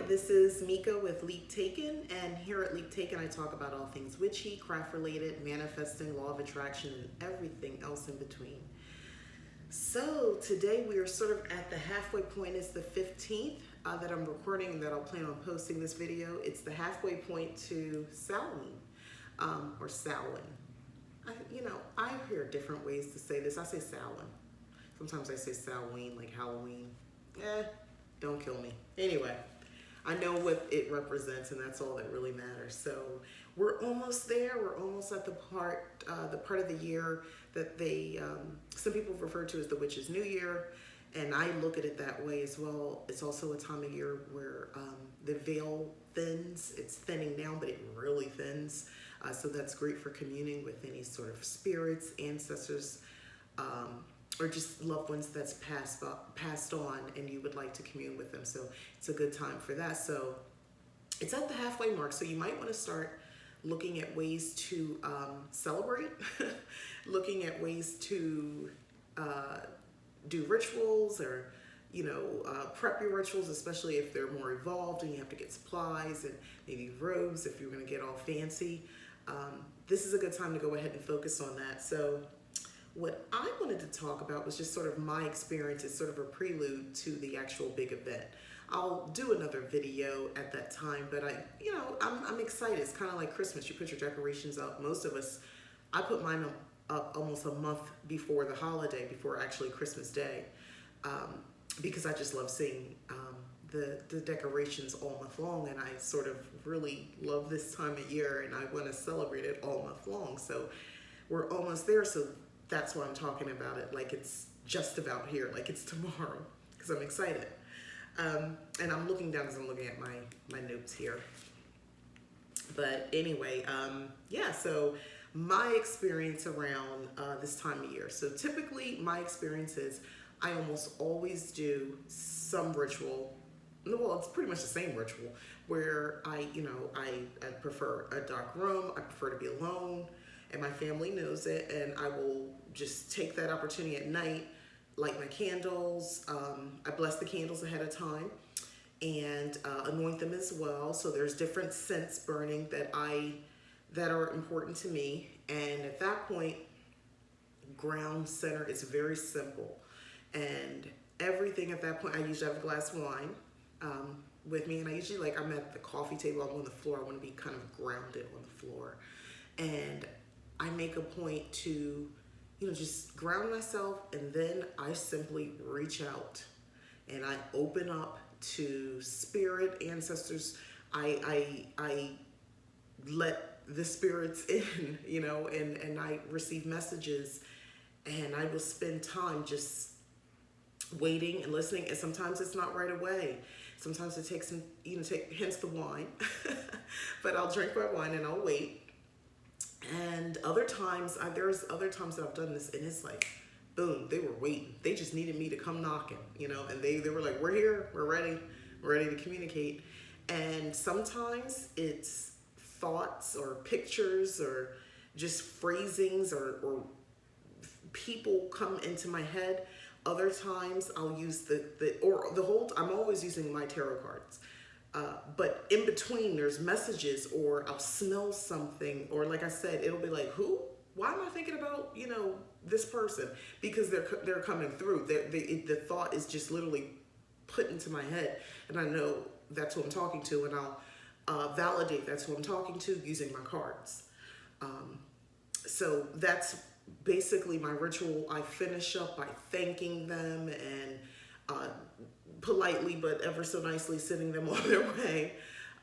this is Mika with Leap Taken, and here at Leap Taken, I talk about all things witchy, craft related, manifesting, law of attraction, and everything else in between. So, today we are sort of at the halfway point. It's the 15th that I'm recording, that I'll plan on posting this video. It's the halfway point to Samhain, or Samhain. I hear different ways to say this. I say Samhain. Sometimes I say Samhain, like Halloween. Don't kill me. Anyway, I know what it represents, and that's all that really matters. So we're almost there. We're almost at the part of the year that some people refer to as the Witch's New Year, and I look at it that way as well. It's also a time of year where the veil thins. It's thinning down, but it really thins. So that's great for communing with any sort of spirits, ancestors, or just loved ones that's passed on, and you would like to commune with them. So it's a good time for that. So it's at the halfway mark. So you might want to start looking at ways to celebrate, looking at ways to do rituals, or prep your rituals, especially if they're more evolved and you have to get supplies and maybe robes if you're going to get all fancy. This is a good time to go ahead and focus on that. So what I wanted to talk about was just sort of my experience as sort of a prelude to the actual big event. I'll do another video at that time, but I'm excited. It's kind of like Christmas. You put your decorations up. Most of us, I put mine up almost a month before the holiday, before actually Christmas Day, because I just love seeing the decorations all month long, and I sort of really love this time of year, and I want to celebrate it all month long. So we're almost there. So that's why I'm talking about it like it's just about here, like it's tomorrow, because I'm excited. And I'm looking down because I'm looking at my notes here. But anyway, so my experience around this time of year. So typically my experience is I almost always do some ritual. Well, it's pretty much the same ritual where I prefer a dark room. I prefer to be alone, and my family knows it, and I will just take that opportunity at night, light my candles. I bless the candles ahead of time and anoint them as well. So there's different scents burning that are important to me. And at that point, ground center is very simple. And everything at that point, I usually have a glass of wine with me. And I usually, I'm at the coffee table, I'm on the floor. I want to be kind of grounded on the floor. And I make a point to just ground myself, and then I simply reach out and I open up to spirit, ancestors. I let the spirits in, and I receive messages, and I will spend time just waiting and listening. And sometimes it's not right away. Sometimes it takes some, hence the wine, but I'll drink my wine and I'll wait. And other times, there's other times that I've done this, and it's like, boom, they were waiting. They just needed me to come knocking, and they were like, we're here, we're ready to communicate. And sometimes it's thoughts or pictures or just phrasings or people come into my head. Other times I'll use I'm always using my tarot cards. But in between, there's messages, or I'll smell something, or like I said, it'll be like, who? Why am I thinking about, this person? Because they're coming through. The thought is just literally put into my head, and I know that's who I'm talking to, and I'll validate that's who I'm talking to using my cards. So that's basically my ritual. I finish up by thanking them and politely but ever so nicely sending them on their way.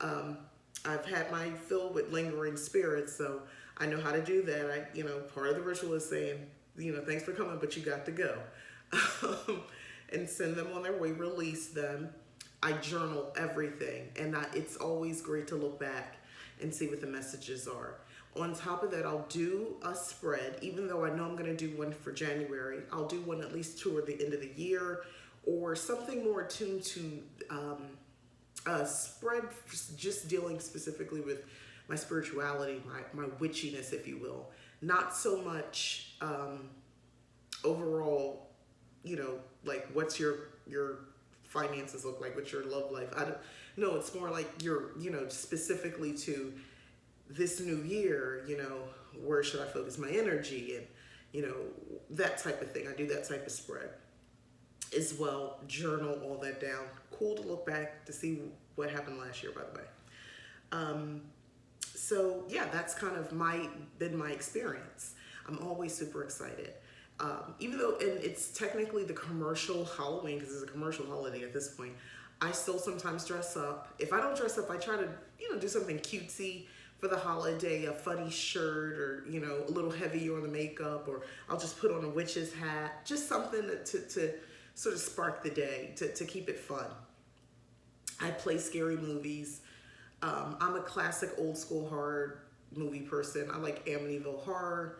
I've had my fill with lingering spirits, so I know how to do that. Part of the ritual is saying, thanks for coming, but you got to go. And send them on their way, release them. I journal everything, and it's always great to look back and see what the messages are. On top of that, I'll do a spread, even though I know I'm going to do one for January. I'll do one at least toward the end of the year, or something more attuned to a spread just dealing specifically with my spirituality, my witchiness, if you will. Not so much overall, like what's your finances look like, what's your love life. I don't know. It's more like you're, specifically to this new year, where should I focus my energy, and, that type of thing. I do that type of spread as well. Journal all that down. Cool to look back to see what happened last year, by the way. So yeah, that's kind of been my experience. I'm always super excited. Even though, and it's technically the commercial Halloween, because it's a commercial holiday at this point, I still sometimes dress up. If I don't dress up, I try to, do something cutesy for the holiday, a funny shirt, or, a little heavier on the makeup, or I'll just put on a witch's hat, just something to sort of spark the day, to keep it fun. I play scary movies. I'm a classic old school horror movie person. I like Amityville Horror,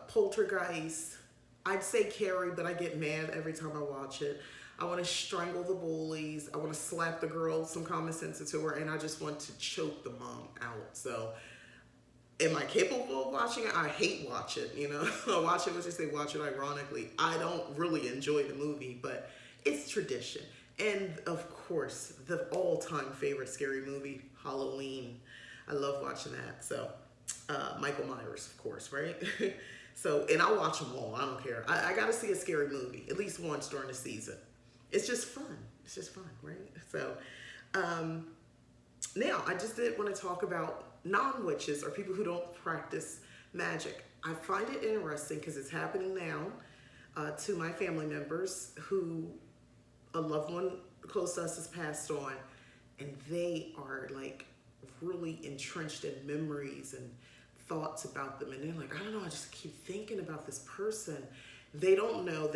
Poltergeist. I'd say Carrie, but I get mad every time I watch it. I want to strangle the bullies. I want to slap the girl, some common sense into her, and I just want to choke the mom out. So, am I capable of watching it? I hate watch it, I watch it, let's just say watch it ironically. I don't really enjoy the movie, but it's tradition. And of course, the all-time favorite scary movie, Halloween. I love watching that. So, Michael Myers, of course, right? So, and I'll watch them all. I don't care. I got to see a scary movie at least once during the season. It's just fun. It's just fun, right? So, now I just did want to talk about non-witches, or people who don't practice magic. I find it interesting because it's happening now to my family members who a loved one close to us has passed on, and they are like really entrenched in memories and thoughts about them, and they're like, I don't know, I just keep thinking about this person. They don't know,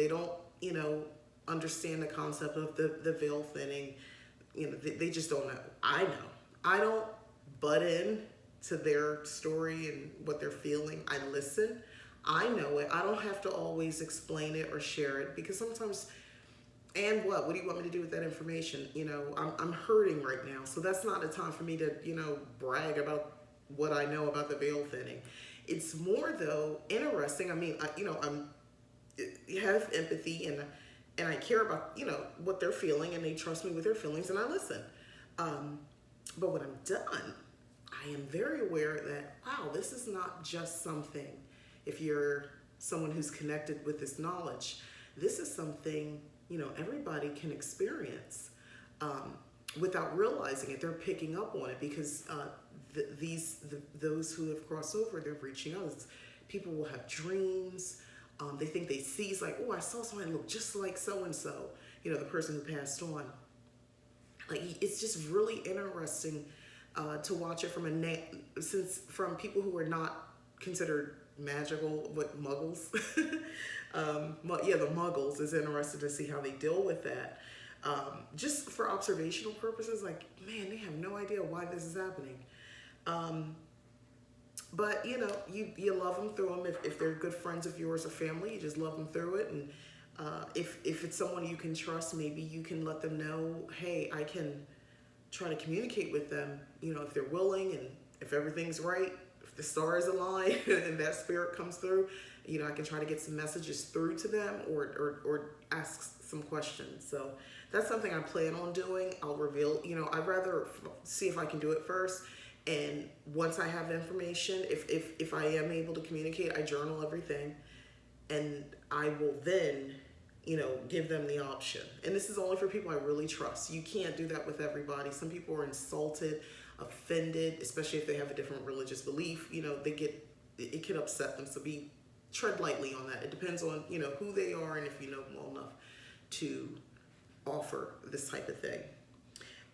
understand the concept of the veil thinning. They just don't know. I know. I don't butt in to their story and what they're feeling. I listen. I know it. I don't have to always explain it or share it, because sometimes, and what do you want me to do with that information? I'm hurting right now, so that's not a time for me to, brag about what I know about the veil thinning. It's more, though, interesting. I mean, you have empathy, and I care about, what they're feeling, and they trust me with their feelings, and I listen. But when I'm done, I am very aware that, wow, this is not just something, if you're someone who's connected with this knowledge, this is something, everybody can experience without realizing it. They're picking up on it because those who have crossed over, they're reaching out. People will have dreams. They think they see, it's like, oh, I saw somebody look just like so-and-so, the person who passed on. Like, it's just really interesting to watch it from people who are not considered magical, but muggles. The muggles is interesting to see how they deal with that. Just for observational purposes, like, man, they have no idea why this is happening. But, you love them through them. If they're good friends of yours or family, you just love them through it. And if it's someone you can trust, maybe you can let them know, hey, I can try to communicate with them, if they're willing, and if everything's right, if the stars align and that spirit comes through, I can try to get some messages through to them, or ask some questions. So that's something I plan on doing. I'll reveal, I'd rather see if I can do it first. And once I have the information, if I am able to communicate, I journal everything, and I will then, give them the option. And this is only for people I really trust. You can't do that with everybody. Some people are insulted, offended, especially if they have a different religious belief. It can upset them. So tread lightly on that. It depends on, who they are, and if you know them well enough to offer this type of thing.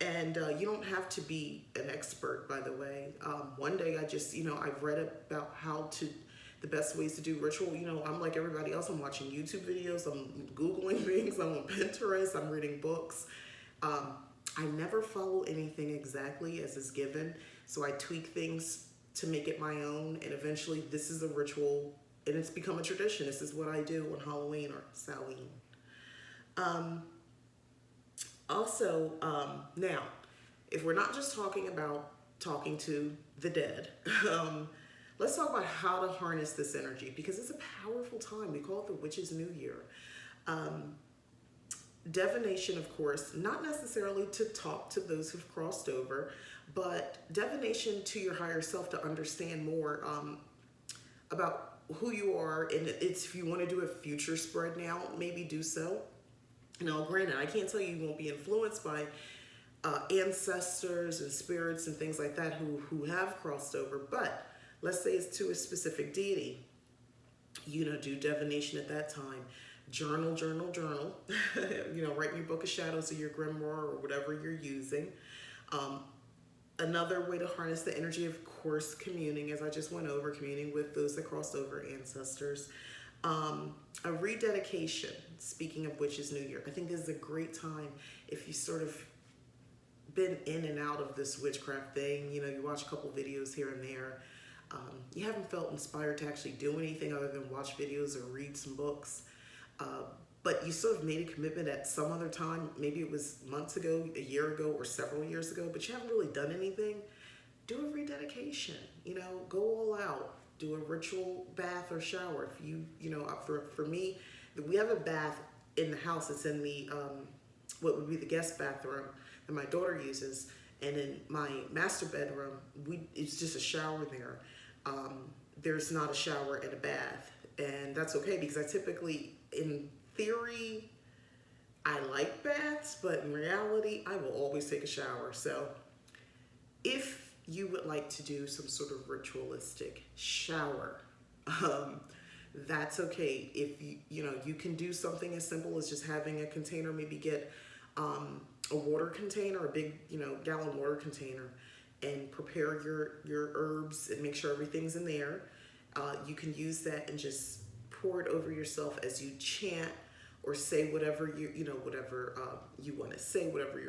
And you don't have to be an expert, by the way. One day I just, I've read about the best ways to do ritual. I'm like everybody else. I'm watching YouTube videos. I'm Googling things. I'm on Pinterest. I'm reading books. I never follow anything exactly as is given. So I tweak things to make it my own. And eventually this is a ritual, and it's become a tradition. This is what I do on Halloween or Samhain. Also, now, if we're not just talking about talking to the dead, let's talk about how to harness this energy, because it's a powerful time. We call it the Witch's New Year. divination, of course, not necessarily to talk to those who've crossed over, but divination to your higher self to understand more about who you are. And it's, if you want to do a future spread now, maybe do so. Now, granted, I can't tell you won't be influenced by ancestors and spirits and things like that who have crossed over, but let's say it's to a specific deity. Do divination at that time. Journal, journal, journal. Write in your book of shadows or your grimoire or whatever you're using. Another way to harness the energy, of course, communing, as I just went over, communing with those that crossed over, ancestors. A rededication, speaking of which is New Year. I think this is a great time if you sort of been in and out of this witchcraft thing. You watch a couple videos here and there. You haven't felt inspired to actually do anything other than watch videos or read some books. But you sort of made a commitment at some other time, maybe it was months ago, a year ago, or several years ago, but you haven't really done anything. Do a rededication, go all out. Do a ritual bath or shower. If for me, we have a bath in the house. It's in the, what would be the guest bathroom that my daughter uses. And in my master bedroom, it's just a shower there. There's not a shower and a bath. And that's okay because I typically, in theory, I like baths, but in reality, I will always take a shower. So if you would like to do some sort of ritualistic shower, that's okay. If you can do something as simple as just having a container, maybe get a water container, a big gallon water container, and prepare your herbs and make sure everything's in there. You can use that and just pour it over yourself as you chant or say whatever whatever you want to say, whatever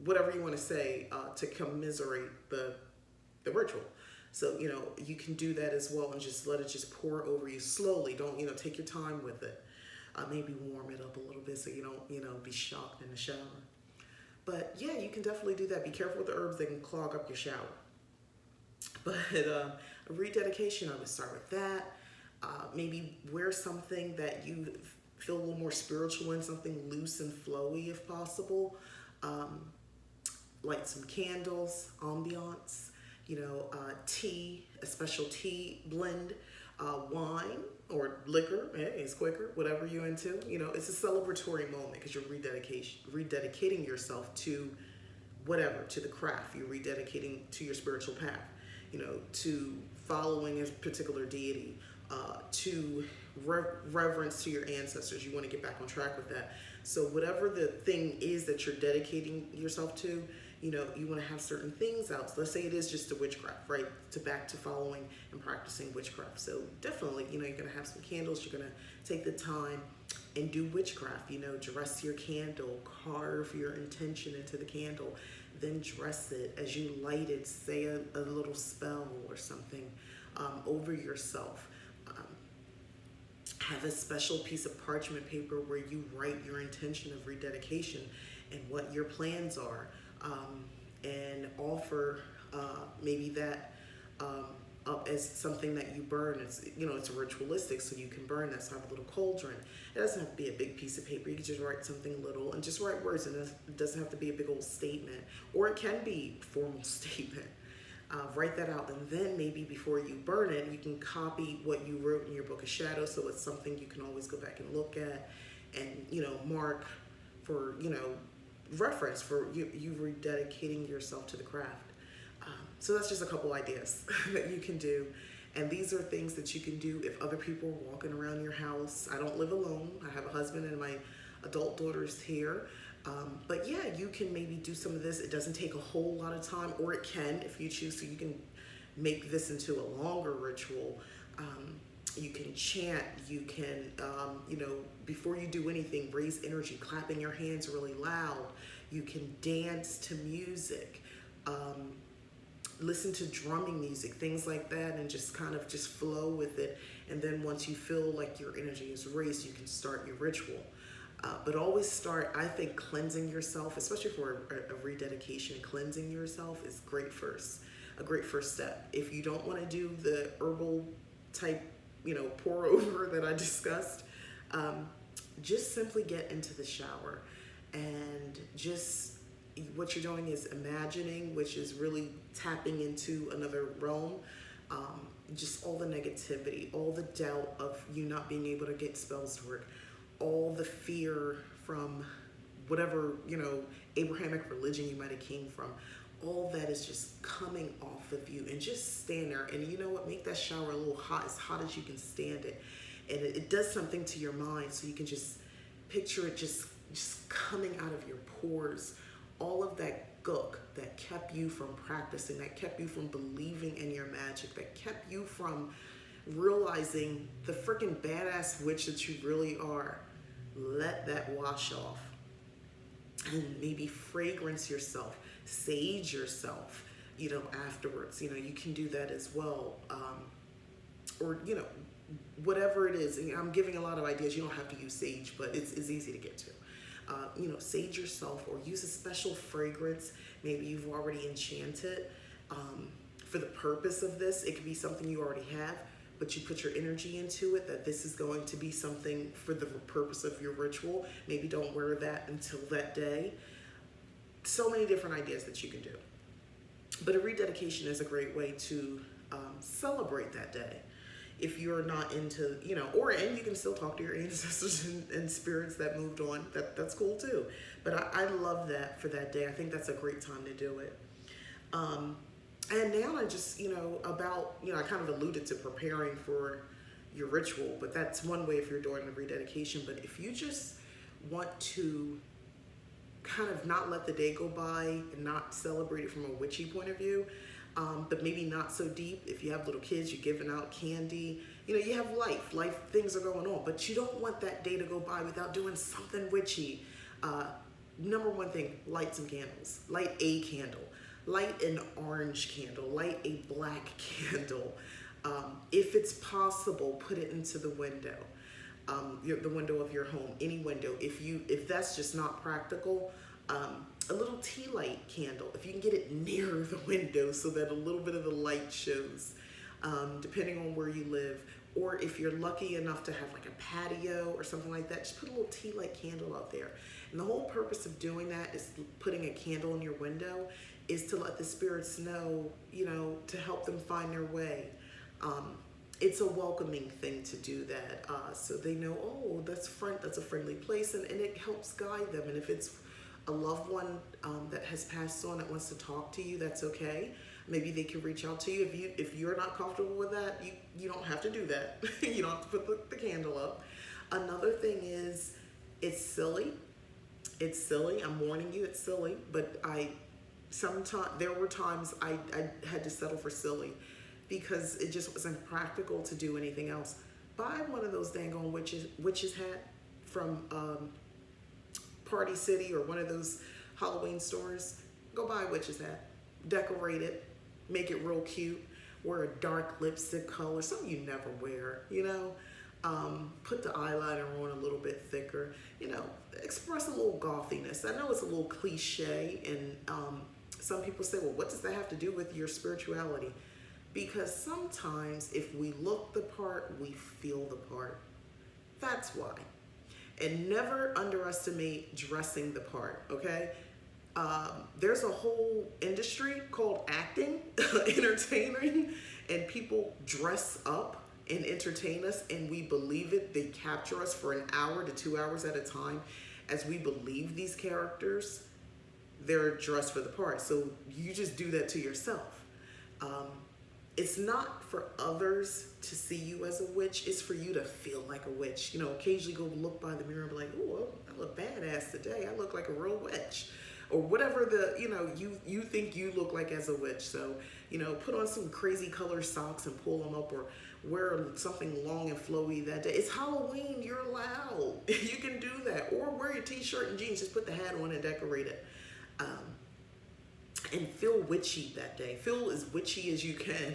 whatever you want to say to commiserate the ritual. So you can do that as well and just let it just pour over you slowly. Don't take your time with it. Maybe warm it up a little bit so you don't be shocked in the shower. But yeah, you can definitely do that. Be careful with the herbs; they can clog up your shower. But a rededication, I would start with that. Maybe wear something that you feel a little more spiritual in, something loose and flowy if possible. Light some candles, ambiance, tea, a special tea blend, wine or liquor, it's quicker, whatever you're into. It's a celebratory moment because you're rededicating yourself to whatever, to the craft. You're rededicating to your spiritual path, to following a particular deity, to reverence to your ancestors. You want to get back on track with that. So whatever the thing is that you're dedicating yourself to, you want to have certain things out. So let's say it is just a witchcraft, right? Back to following and practicing witchcraft. So definitely, you're going to have some candles. You're going to take the time and do witchcraft, dress your candle, carve your intention into the candle, then dress it. As you light it, say a little spell or something over yourself. Have a special piece of parchment paper where you write your intention of rededication and what your plans are, and offer maybe that up as something that you burn. It's it's ritualistic, so you can burn that. So have a little cauldron. It doesn't have to be a big piece of paper. You can just write something little and just write words, and it doesn't have to be a big old statement, or it can be a formal statement. Write that out, and then maybe before you burn it, you can copy what you wrote in your book of shadows, so it's something you can always go back and look at, and mark for reference for you rededicating yourself to the craft. So that's just a couple ideas that you can do, and these are things that you can do if other people are walking around your house. I don't live alone. I have a husband and my adult daughter's here. But yeah, you can maybe do some of this. It doesn't take a whole lot of time, or it can if you choose. So you can make this into a longer ritual. You can chant. You can, before you do anything, raise energy, clapping your hands really loud. You can dance to music, listen to drumming music, things like that, and just kind of just flow with it. And then once you feel like your energy is raised, you can start your ritual. But always start, I think, cleansing yourself, especially for a rededication. Cleansing yourself is a great first step. If you don't want to do the herbal type, pour over that I discussed, just simply get into the shower and just what you're doing is imagining, which is really tapping into another realm. Just all the negativity, all the doubt of you not being able to get spells to work, all the fear from whatever, Abrahamic religion you might have came from. All that is just coming off of you, and just stand there. And you know what? Make that shower a little hot, as hot as you can stand it. And it does something to your mind, so you can just picture it just coming out of your pores. All of that gook that kept you from practicing, that kept you from believing in your magic, that kept you from realizing the freaking badass witch that you really are. Let that wash off. And maybe fragrance yourself, sage yourself, afterwards. You can do that as well. Or, whatever it is. And I'm giving a lot of ideas. You don't have to use sage, but it's easy to get to. Sage yourself, or use a special fragrance. Maybe you've already enchanted for the purpose of this. It could be something you already have, but you put your energy into it, that this is going to be something for the purpose of your ritual. Maybe don't wear that until that day. So many different ideas that you can do. But a rededication is a great way to celebrate that day. If you're not into, and you can still talk to your ancestors and spirits that moved on. That's cool too. But I love that for that day. I think that's a great time to do it. And now I just, I kind of alluded to preparing for your ritual, but that's one way if you're doing the rededication. But if you just want to kind of not let the day go by and not celebrate it from a witchy point of view, but maybe not so deep. If you have little kids, you're giving out candy. You have life, things are going on, but you don't want that day to go by without doing something witchy. Number one thing, light some candles. Light a candle. Light an orange candle. Light a black candle. If it's possible, put it into the window. The window of your home, any window. If that's just not practical, a little tea light candle, if you can get it near the window so that a little bit of the light shows, depending on where you live. Or if you're lucky enough to have like a patio or something like that, just put a little tea light candle out there. And the whole purpose of doing that is putting a candle in your window is to let the spirits know, to help them find their way. It's a welcoming thing to do that, so they know, oh, that's a friendly place, and it helps guide them. And if it's a loved one that has passed on that wants to talk to you, that's okay. Maybe they can reach out to you. If you're not comfortable with that, you don't have to do that. You don't have to put the candle up. Another thing is, it's silly. It's silly. I'm warning you, it's silly. But there were times I had to settle for silly, because it just wasn't practical to do anything else. Buy one of those dang on witches hat from Party City or one of those Halloween stores. Go buy a witch's hat. Decorate it. Make it real cute. Wear a dark lipstick color, something you never wear, Put the eyeliner on a little bit thicker. Express a little gothiness. I know it's a little cliche, and some people say, well, what does that have to do with your spirituality? Because sometimes if we look the part, we feel the part. That's why. And never underestimate dressing the part, okay? There's a whole industry called acting, entertaining, and people dress up and entertain us, and we believe it. They capture us for an hour to 2 hours at a time as we believe these characters. They're dressed for the part. So you just do that to yourself. It's not for others to see you as a witch. It's for you to feel like a witch. Occasionally go look by the mirror and be like, oh, I look badass today. I look like a real witch. Or whatever you think you look like as a witch. So, put on some crazy color socks and pull them up, or wear something long and flowy that day. It's Halloween. You're allowed. You can do that. Or wear your t-shirt and jeans. Just put the hat on and decorate it. And feel witchy that day. Feel as witchy as you can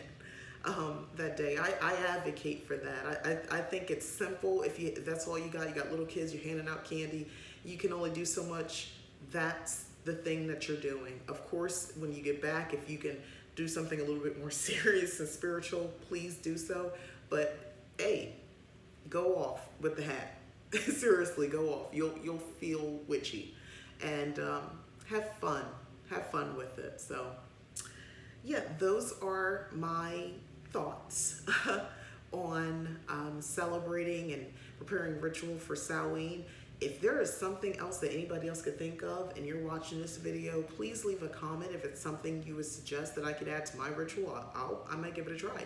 that day. I advocate for that. I think it's simple. If that's all you got little kids, you're handing out candy, you can only do so much. That's the thing that you're doing. Of course, when you get back, if you can do something a little bit more serious and spiritual, please do so. But hey, go off with the hat. Seriously, go off. You'll feel witchy, and have fun with it. So yeah, those are my thoughts on celebrating and preparing ritual for Samhain. If there is something else that anybody else could think of and you're watching this video, please leave a comment. If it's something you would suggest that I could add to my ritual, I might give it a try.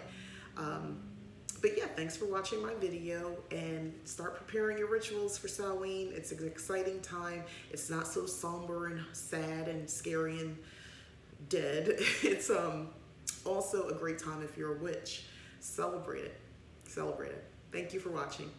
But yeah, thanks for watching my video, and start preparing your rituals for Samhain. It's an exciting time. It's not so somber and sad and scary and dead. It's also a great time if you're a witch. Celebrate it. Celebrate it. Thank you for watching.